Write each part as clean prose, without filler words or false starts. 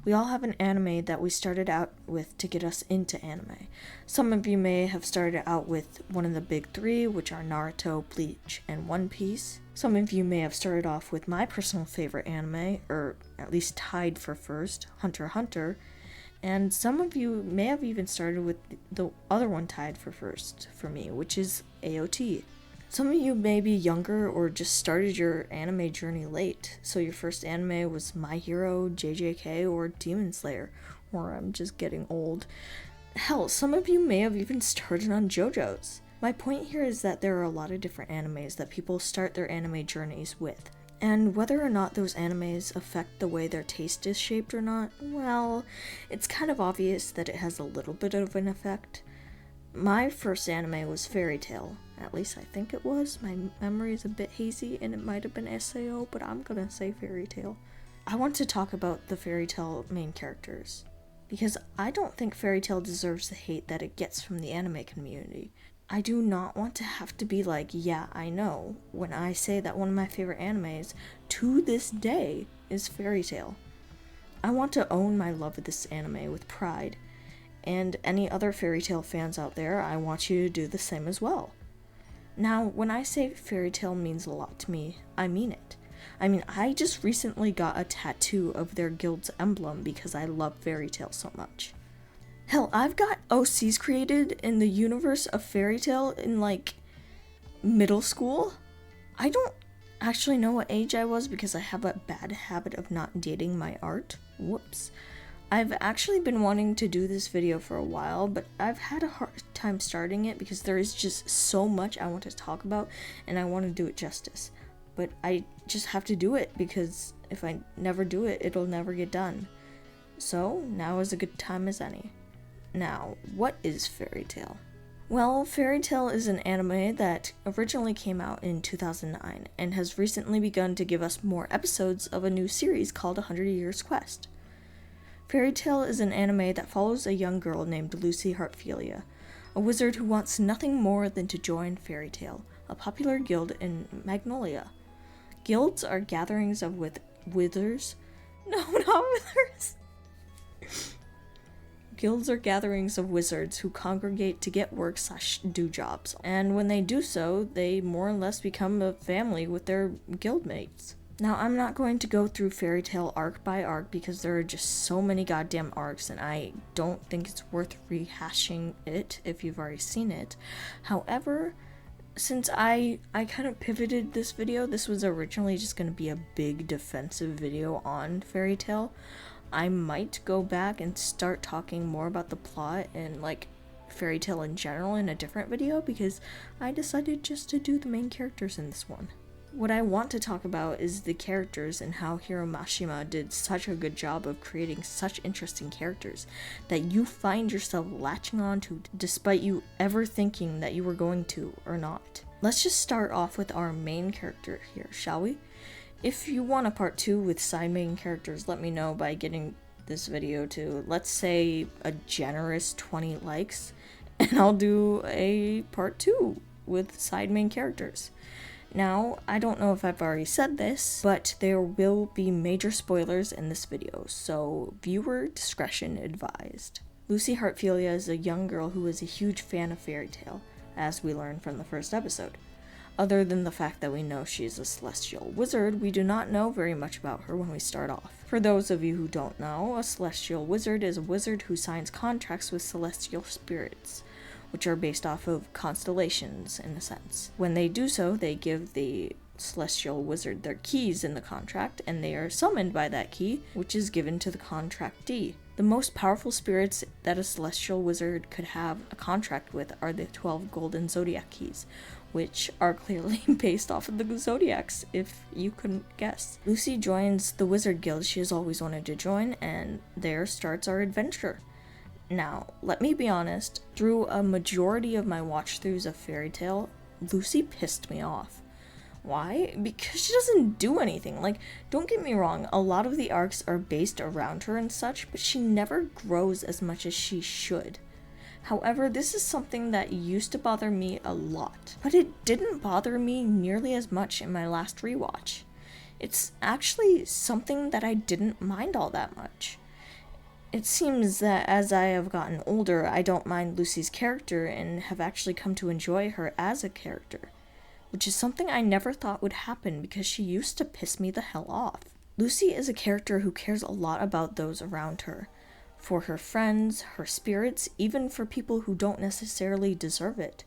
We all have an anime that we started out with to get us into anime. Some of you may have started out with one of the big three, which are Naruto, Bleach, and One Piece. Some of you may have started off with my personal favorite anime, or at least tied for first, Hunter x Hunter. And some of you may have even started with the other one tied for first for me, which is AOT. Some of you may be younger or just started your anime journey late, so your first anime was My Hero, JJK, or Demon Slayer, or I'm just getting old. Hell, some of you may have even started on JoJo's. My point here is that there are a lot of different animes that people start their anime journeys with. And whether or not those animes affect the way their taste is shaped or not, well, it's kind of obvious that it has a little bit of an effect. My first anime was Fairy Tail. At least I think it was. My memory is a bit hazy and it might have been SAO, but I'm gonna say Fairy Tail. I want to talk about the Fairy Tail main characters, because I don't think Fairy Tail deserves the hate that it gets from the anime community. I do not want to have to be like, yeah, I know, when I say that one of my favorite animes to this day is Fairy Tail. I want to own my love of this anime with pride, and any other Fairy Tail fans out there, I want you to do the same as well. Now, when I say Fairy Tail means a lot to me, I mean it. I just recently got a tattoo of their guild's emblem because I love Fairy Tail so much. Hell, I've got OCs created in the universe of Fairy Tail in, middle school. I don't actually know what age I was because I have a bad habit of not dating my art. Whoops. I've actually been wanting to do this video for a while, but I've had a hard time starting it because there is just so much I want to talk about and I want to do it justice. But I just have to do it because if I never do it, it'll never get done. So now is a good time as any. Now, what is Fairy Tail? Well, Fairy Tail is an anime that originally came out in 2009 and has recently begun to give us more episodes of a new series called 100 Years Quest. Fairy Tail is an anime that follows a young girl named Lucy Heartfilia, a wizard who wants nothing more than to join Fairy Tail, a popular guild in Magnolia. Guilds are gatherings of wizards. No, not wizards. Guilds are gatherings of wizards who congregate to get work / do jobs, and when they do so, they more or less become a family with their guildmates. Now, I'm not going to go through Fairy Tail arc by arc because there are just so many goddamn arcs and I don't think it's worth rehashing it if you've already seen it. However, since I kind of pivoted this video, this was originally just going to be a big defensive video on Fairy Tail. I might go back and start talking more about the plot and Fairy Tail in general in a different video because I decided just to do the main characters in this one. What I want to talk about is the characters and how Hiro Mashima did such a good job of creating such interesting characters that you find yourself latching on to despite you ever thinking that you were going to or not. Let's just start off with our main character here, shall we? If you want a part 2 with side main characters, let me know by getting this video to, let's say, a generous 20 likes, and I'll do a part 2 with side main characters. Now, I don't know if I've already said this, but there will be major spoilers in this video, so viewer discretion advised. Lucy Heartfilia is a young girl who is a huge fan of Fairy Tail, as we learned from the first episode. Other than the fact that we know she is a celestial wizard, we do not know very much about her when we start off. For those of you who don't know, a celestial wizard is a wizard who signs contracts with celestial spirits, which are based off of constellations, in a sense. When they do so, they give the celestial wizard their keys in the contract, and they are summoned by that key, which is given to the contractee. The most powerful spirits that a celestial wizard could have a contract with are the 12 golden zodiac keys, which are clearly based off of the zodiacs, if you couldn't guess. Lucy joins the wizard guild she has always wanted to join, and there starts our adventure. Now, let me be honest, through a majority of my watch-throughs of Fairy Tail, Lucy pissed me off. Why? Because she doesn't do anything. Don't get me wrong, a lot of the arcs are based around her and such, but she never grows as much as she should. However, this is something that used to bother me a lot, but it didn't bother me nearly as much in my last rewatch. It's actually something that I didn't mind all that much. It seems that as I have gotten older, I don't mind Lucy's character and have actually come to enjoy her as a character, which is something I never thought would happen because she used to piss me the hell off. Lucy is a character who cares a lot about those around her, for her friends, her spirits, even for people who don't necessarily deserve it,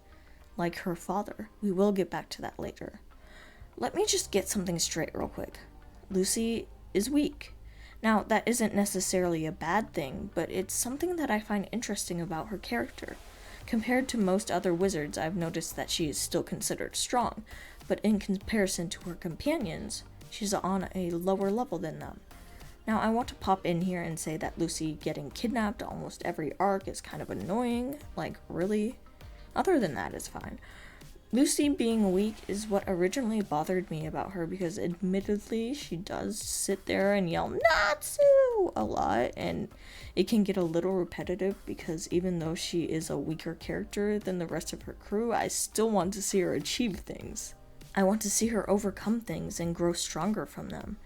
like her father. We will get back to that later. Let me just get something straight real quick. Lucy is weak. Now, that isn't necessarily a bad thing, but it's something that I find interesting about her character. Compared to most other wizards, I've noticed that she is still considered strong, but in comparison to her companions, she's on a lower level than them. Now, I want to pop in here and say that Lucy getting kidnapped almost every arc is kind of annoying. Like, really? Other than that, it's fine. Lucy being weak is what originally bothered me about her because admittedly she does sit there and yell Natsu a lot, and it can get a little repetitive because even though she is a weaker character than the rest of her crew, I still want to see her achieve things. I want to see her overcome things and grow stronger from them,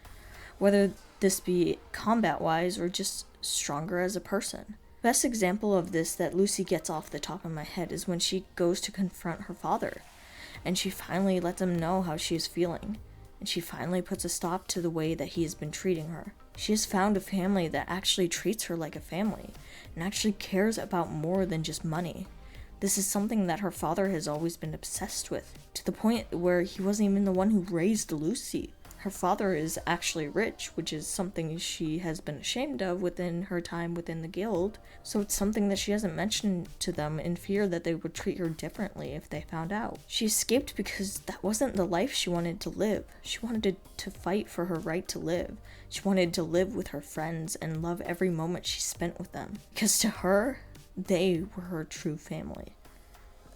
whether this be combat-wise or just stronger as a person. Best example of this that Lucy gets off the top of my head is when she goes to confront her father, and she finally lets him know how she is feeling, and she finally puts a stop to the way that he has been treating her. She has found a family that actually treats her like a family, and actually cares about more than just money. This is something that her father has always been obsessed with, to the point where he wasn't even the one who raised Lucy. Her father is actually rich, which is something she has been ashamed of within her time within the guild, so it's something that she hasn't mentioned to them in fear that they would treat her differently if they found out. She escaped because that wasn't the life she wanted to live. She wanted to fight for her right to live. She wanted to live with her friends and love every moment she spent with them, because to her, they were her true family.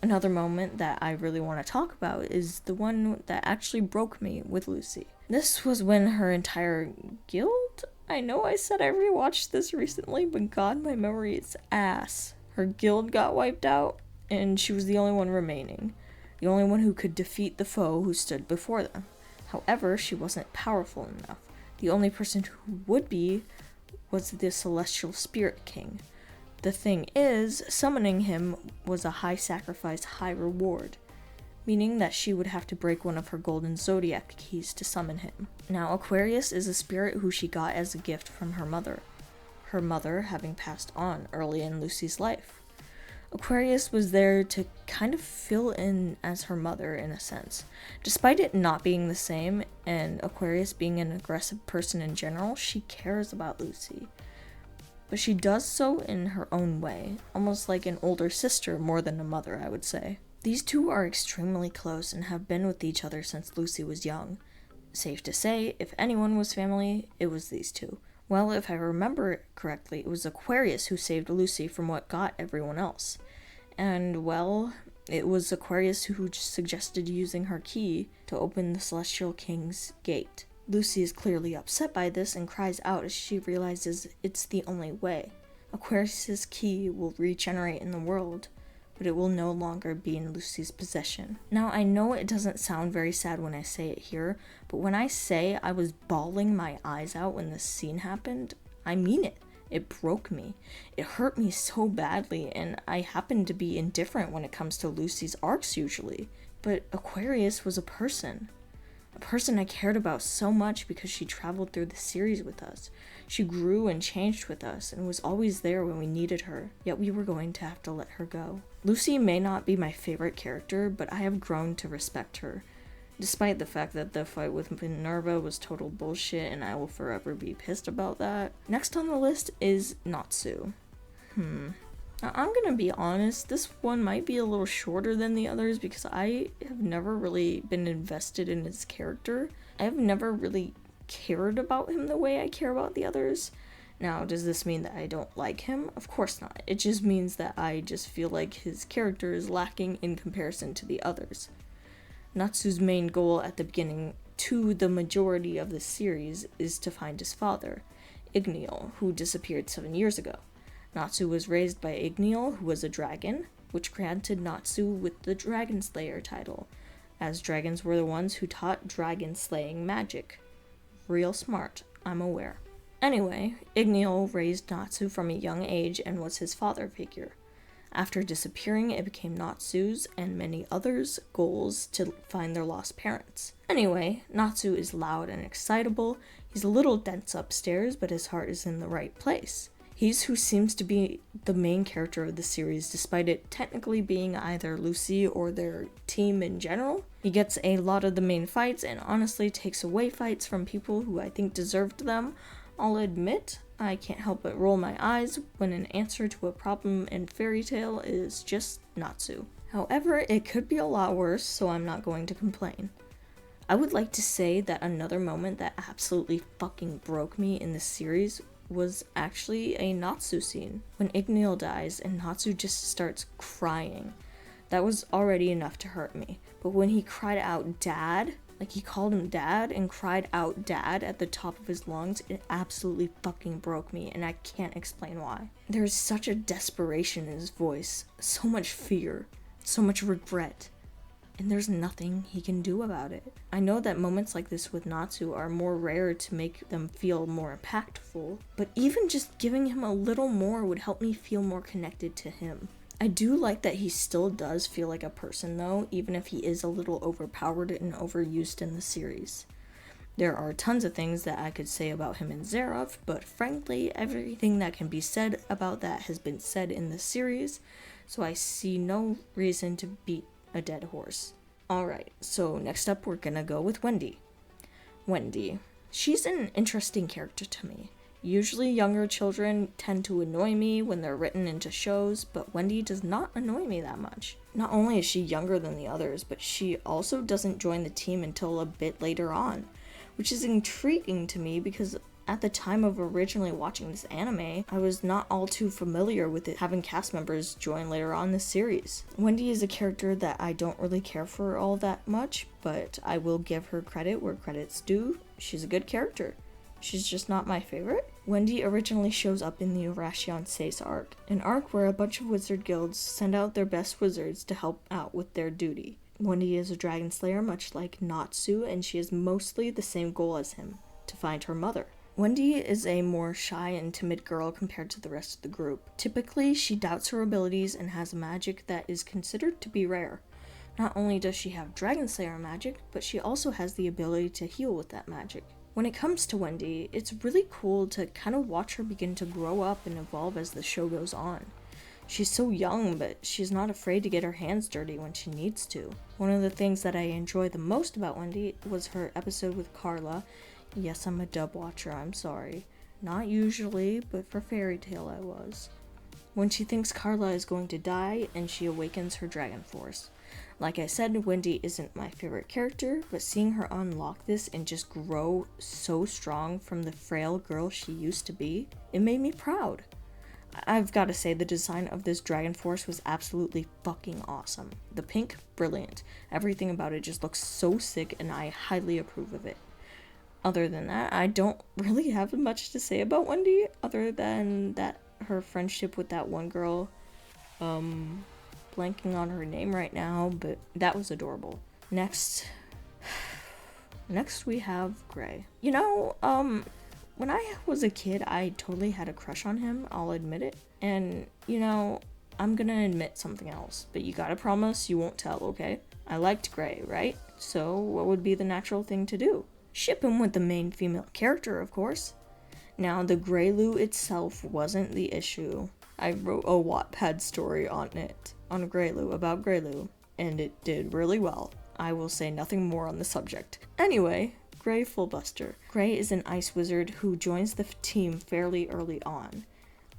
Another moment that I really want to talk about is the one that actually broke me with Lucy. This was when her entire guild? I know I said I rewatched this recently, but god, my memory is ass. Her guild got wiped out, and she was the only one remaining. The only one who could defeat the foe who stood before them. However, she wasn't powerful enough. The only person who would be was the Celestial Spirit King. The thing is, summoning him was a high sacrifice, high reward, meaning that she would have to break one of her golden zodiac keys to summon him. Now, Aquarius is a spirit who she got as a gift from her mother having passed on early in Lucy's life. Aquarius was there to kind of fill in as her mother in a sense. Despite it not being the same, and Aquarius being an aggressive person in general, she cares about Lucy. But she does so in her own way, almost like an older sister more than a mother, I would say. These two are extremely close and have been with each other since Lucy was young. Safe to say, if anyone was family, it was these two. Well, if I remember correctly, it was Aquarius who saved Lucy from what got everyone else. And, well, it was Aquarius who suggested using her key to open the Celestial King's gate. Lucy is clearly upset by this and cries out as she realizes it's the only way. Aquarius's key will regenerate in the world, but it will no longer be in Lucy's possession. Now, I know it doesn't sound very sad when I say it here, but when I say I was bawling my eyes out when this scene happened, I mean it. It broke me. It hurt me so badly, and I happen to be indifferent when it comes to Lucy's arcs usually. But Aquarius was a person I cared about so much because she traveled through the series with us. She grew and changed with us and was always there when we needed her, yet we were going to have to let her go. Lucy may not be my favorite character, but I have grown to respect her, despite the fact that the fight with Minerva was total bullshit and I will forever be pissed about that. Next on the list is Natsu. Now, I'm gonna be honest, this one might be a little shorter than the others because I have never really been invested in his character. I have never really cared about him the way I care about the others. Now, does this mean that I don't like him? Of course not. It just means that I just feel like his character is lacking in comparison to the others. Natsu's main goal at the beginning to the majority of the series is to find his father, Igniel, who disappeared 7 years ago. Natsu was raised by Igniel, who was a dragon, which granted Natsu with the Dragon Slayer title, as dragons were the ones who taught dragon slaying magic. Real smart, I'm aware. Anyway, Igneel raised Natsu from a young age and was his father figure. After disappearing, it became Natsu's and many others' goals to find their lost parents. Anyway, Natsu is loud and excitable. He's a little dense upstairs, but his heart is in the right place. He's who seems to be the main character of the series, despite it technically being either Lucy or their team in general. He gets a lot of the main fights and honestly takes away fights from people who I think deserved them. I'll admit, I can't help but roll my eyes when an answer to a problem in Fairy Tail is just Natsu. However, it could be a lot worse, so I'm not going to complain. I would like to say that another moment that absolutely fucking broke me in this series was actually a Natsu scene. When Igneel dies and Natsu just starts crying. That was already enough to hurt me. But when he cried out, "Dad," like he called him Dad and cried out "Dad" at the top of his lungs, it absolutely fucking broke me, and I can't explain why. There's such a desperation in his voice, so much fear, so much regret, and there's nothing he can do about it. I know that moments like this with Natsu are more rare to make them feel more impactful, but even just giving him a little more would help me feel more connected to him. I do like that he still does feel like a person though, even if he is a little overpowered and overused in the series. There are tons of things that I could say about him in Zerov, but frankly, everything that can be said about that has been said in the series, so I see no reason to beat a dead horse. Alright, so next up we're gonna go with Wendy. Wendy. She's an interesting character to me. Usually younger children tend to annoy me when they're written into shows, but Wendy does not annoy me that much. Not only is she younger than the others, but she also doesn't join the team until a bit later on, which is intriguing to me because at the time of originally watching this anime, I was not all too familiar with it having cast members join later on in the series. Wendy is a character that I don't really care for all that much, but I will give her credit where credit's due. She's a good character. She's just not my favorite. Wendy originally shows up in the Actualizacion arc, an arc where a bunch of wizard guilds send out their best wizards to help out with their duty. Wendy is a dragon slayer much like Natsu, and she has mostly the same goal as him, to find her mother. Wendy is a more shy and timid girl compared to the rest of the group. Typically, she doubts her abilities and has a magic that is considered to be rare. Not only does she have dragon slayer magic, but she also has the ability to heal with that magic. When it comes to Wendy, it's really cool to kind of watch her begin to grow up and evolve as the show goes on. She's so young, but she's not afraid to get her hands dirty when she needs to. One of the things that I enjoy the most about Wendy was her episode with Carla. Yes, I'm a dub watcher, I'm sorry. Not usually, but for Fairy Tail I was. When she thinks Carla is going to die and she awakens her dragon force. Like I said, Wendy isn't my favorite character, but seeing her unlock this and just grow so strong from the frail girl she used to be, it made me proud. I've got to say, the design of this dragon force was absolutely fucking awesome. The pink, brilliant. Everything about it just looks so sick, and I highly approve of it. Other than that, I don't really have much to say about Wendy, other than that her friendship with that one girl, blanking on her name right now, but that was adorable. Next we have Gray. You know, when I was a kid, I totally had a crush on him, I'll admit it. And, you know, I'm gonna admit something else, but you gotta promise you won't tell, okay? I liked Gray, right? So what would be the natural thing to do? Ship him with the main female character, of course. Now, the Greylu itself wasn't the issue. I wrote a Wattpad story on it, on Greylu, about Greylu, and it did really well. I will say nothing more on the subject. Anyway, Gray Fullbuster. Gray is an ice wizard who joins the team fairly early on.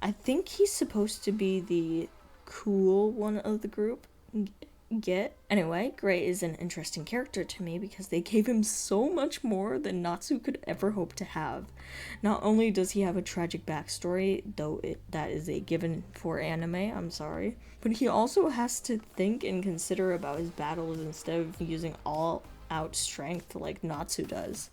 I think he's supposed to be the cool one of the group. Anyway, Gray is an interesting character to me because they gave him so much more than Natsu could ever hope to have. Not only does he have a tragic backstory, though that is a given for anime, I'm sorry, but he also has to think and consider about his battles instead of using all-out strength like Natsu does.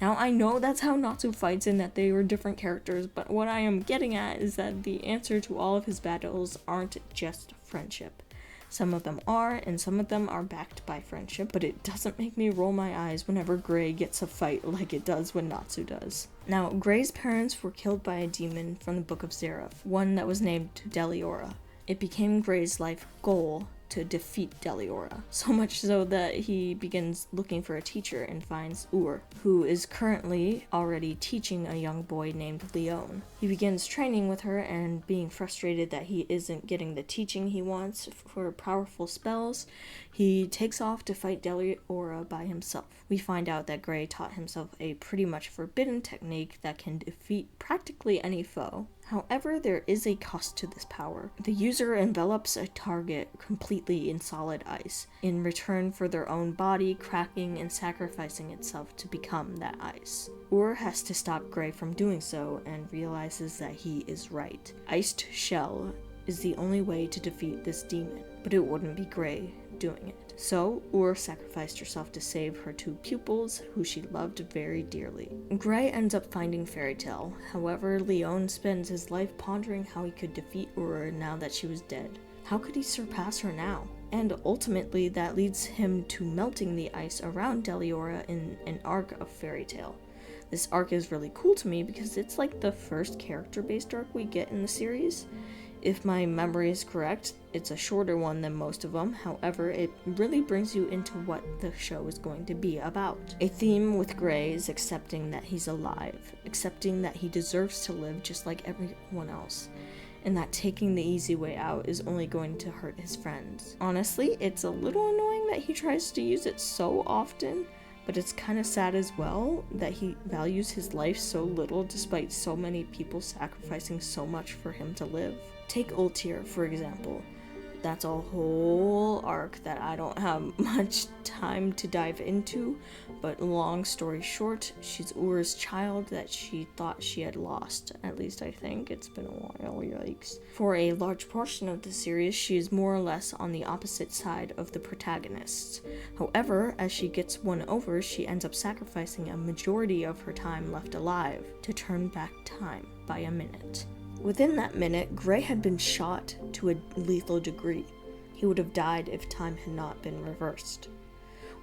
Now, I know that's how Natsu fights and that they were different characters, but what I am getting at is that the answer to all of his battles aren't just friendship. Some of them are, and some of them are backed by friendship, but it doesn't make me roll my eyes whenever Gray gets a fight like it does when Natsu does. Now, Gray's parents were killed by a demon from the Book of Zeraf, one that was named Deliora. It became Gray's life goal to defeat Deliora, so much so that he begins looking for a teacher and finds who is currently already teaching a young boy named Leon. He begins training with her, and being frustrated that he isn't getting the teaching he wants for powerful spells, he takes off to fight Deliora by himself. We find out that Gray taught himself a pretty much forbidden technique that can defeat practically any foe. However, there is a cost to this power. The user envelops a target completely in solid ice, in return for their own body cracking and sacrificing itself to become that ice. Has to stop Gray from doing so, and realizes that he is right. Iced shell is the only way to defeat this demon, but it wouldn't be Gray doing it. So, sacrificed herself to save her two pupils, who she loved very dearly. Gray ends up finding Fairy Tale. However, Leon spends his life pondering how he could defeat now that she was dead. How could he surpass her now? And ultimately, that leads him to melting the ice around Deliora in an arc of Fairy Tale. This arc is really cool to me because it's like the first character-based arc we get in the series. If my memory is correct, it's a shorter one than most of them. However, it really brings you into what the show is going to be about. A theme with Gray is accepting that he's alive, accepting that he deserves to live just like everyone else, and that taking the easy way out is only going to hurt his friends. Honestly, it's a little annoying that he tries to use it so often, but it's kind of sad as well that he values his life so little despite so many people sacrificing so much for him to live. Take Ultir, for example. That's a whole arc that I don't have much time to dive into, but long story short, she's Ur's child that she thought she had lost. At least I think. It's been a while, yikes. For a large portion of the series, she is more or less on the opposite side of the protagonists. However, as she gets won over, she ends up sacrificing a majority of her time left alive to turn back time by a minute. Within that minute, Gray had been shot to a lethal degree. He would have died if time had not been reversed.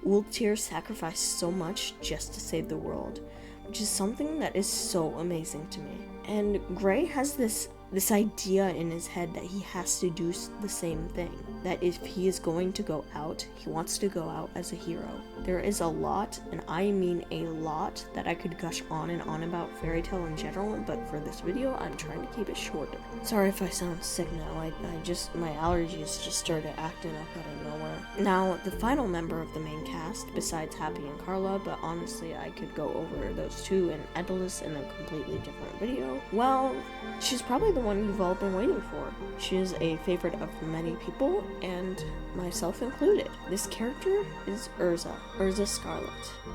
Ultir sacrificed so much just to save the world, which is something that is so amazing to me. And Gray has this idea in his head that he has to do the same thing. That if he is going to go out, he wants to go out as a hero. There is a lot, and I mean a lot, that I could gush on and on about Fairy Tale in general, but for this video, I'm trying to keep it shorter. Sorry if I sound sick now, my allergies just started acting up out of nowhere. Now, the final member of the main cast, besides Happy and Carla, but honestly I could go over those two and Edlis in a completely different video, well, she's probably the one you've all been waiting for. She is a favorite of many people, and myself included. This character is Urza Scarlet.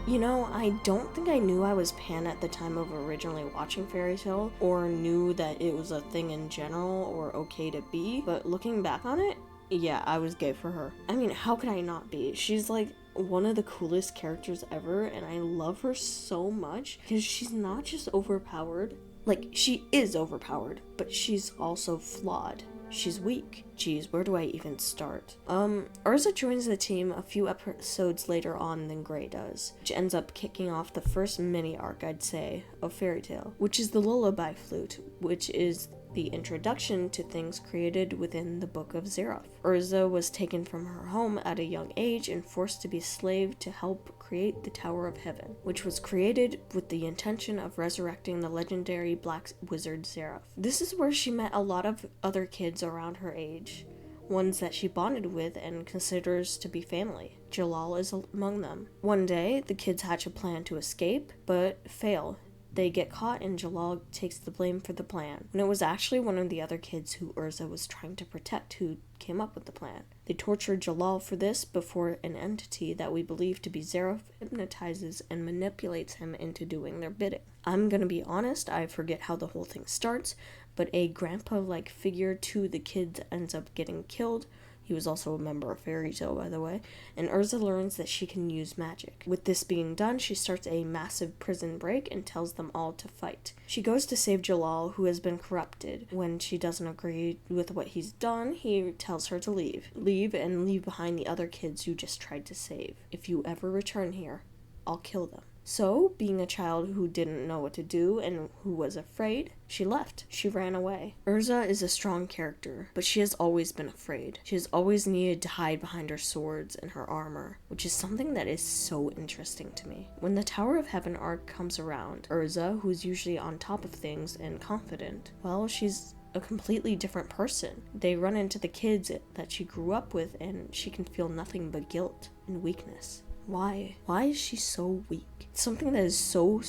You know, I don't think I knew I was pan at the time of originally watching Fairy Tale, or knew that it was a thing in general, or okay to be, but looking back on it, yeah, I was gay for her. I mean, how could I not be? She's like one of the coolest characters ever, and I love her so much, because she's not just overpowered. Like, she is overpowered, but she's also flawed. She's weak. Geez, where do I even start? Urza joins the team a few episodes later on than Gray does, which ends up kicking off the first mini arc, I'd say, of Fairy Tale, which is the Lullaby Flute, which is the introduction to things created within the Book of Zeraf. Urza was taken from her home at a young age and forced to be a slave to help create the Tower of Heaven, which was created with the intention of resurrecting the legendary black wizard Zeraf. This is where she met a lot of other kids around her age, ones that she bonded with and considers to be family. Jalal is among them. One day, the kids hatch a plan to escape, but fail. They get caught, and Jalal takes the blame for the plan, when it was actually one of the other kids who Urza was trying to protect who came up with the plan. They torture Jalal for this before an entity that we believe to be Zeraf hypnotizes and manipulates him into doing their bidding. I'm gonna be honest, I forget how the whole thing starts, but a grandpa-like figure to the kids ends up getting killed. He was also a member of Fairy Tale, by the way, and Urza learns that she can use magic. With this being done, she starts a massive prison break and tells them all to fight. She goes to save Jalal, who has been corrupted. When she doesn't agree with what he's done, he tells her to leave. Leave and leave behind the other kids you just tried to save. If you ever return here, I'll kill them. So, being a child who didn't know what to do and who was afraid, she left. She ran away. Urza is a strong character, but she has always been afraid. She has always needed to hide behind her swords and her armor, which is something that is so interesting to me. When the Tower of Heaven arc comes around, Urza, who's usually on top of things and confident, well, she's a completely different person. They run into the kids that she grew up with, and she can feel nothing but guilt and weakness. Why? Why is she so weak? It's something that is so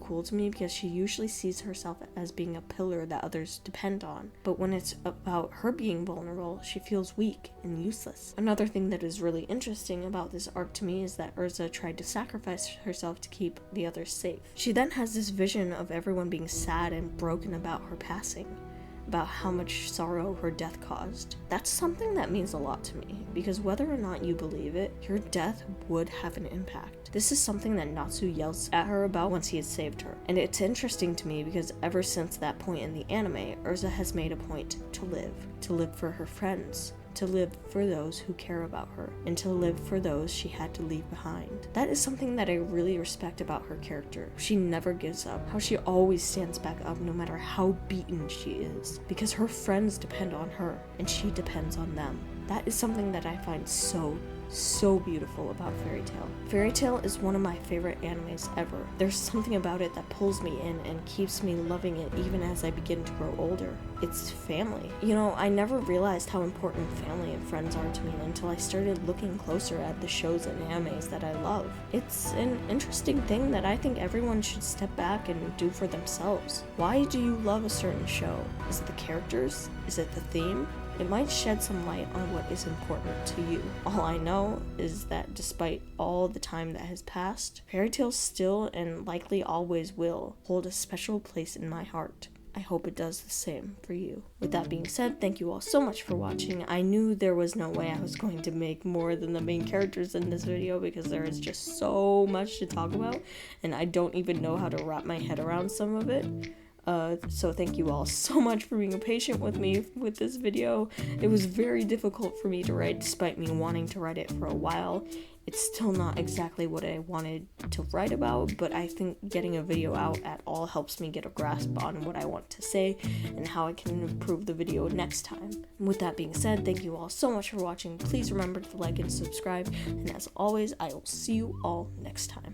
cool to me, because she usually sees herself as being a pillar that others depend on. But when it's about her being vulnerable, she feels weak and useless. Another thing that is really interesting about this arc to me is that Urza tried to sacrifice herself to keep the others safe. She then has this vision of everyone being sad and broken about her passing, about how much sorrow her death caused. That's something that means a lot to me, because whether or not you believe it, your death would have an impact. This is something that Natsu yells at her about once he has saved her. And it's interesting to me because ever since that point in the anime, Urza has made a point to live for her friends, to live for those who care about her, and to live for those she had to leave behind. That is something that I really respect about her character. She never gives up, how she always stands back up no matter how beaten she is, because her friends depend on her, and she depends on them. That is something that I find so beautiful about Fairy Tail. Fairy Tail is one of my favorite animes ever. There's something about it that pulls me in and keeps me loving it even as I begin to grow older. It's family. You know, I never realized how important family and friends are to me until I started looking closer at the shows and animes that I love. It's an interesting thing that I think everyone should step back and do for themselves. Why do you love a certain show? Is it the characters? Is it the theme? It might shed some light on what is important to you. All I know is that despite all the time that has passed, Fairy Tail still and likely always will hold a special place in my heart. I hope it does the same for you. With that being said, thank you all so much for watching. I knew there was no way I was going to make more than the main characters in this video because there is just so much to talk about, and I don't even know how to wrap my head around some of it. So thank you all so much for being patient with me with this video. It was very difficult for me to write despite me wanting to write it for a while. It's still not exactly what I wanted to write about, but I think getting a video out at all helps me get a grasp on what I want to say and how I can improve the video next time. With that being said, thank you all so much for watching. Please remember to like and subscribe, and as always, I will see you all next time.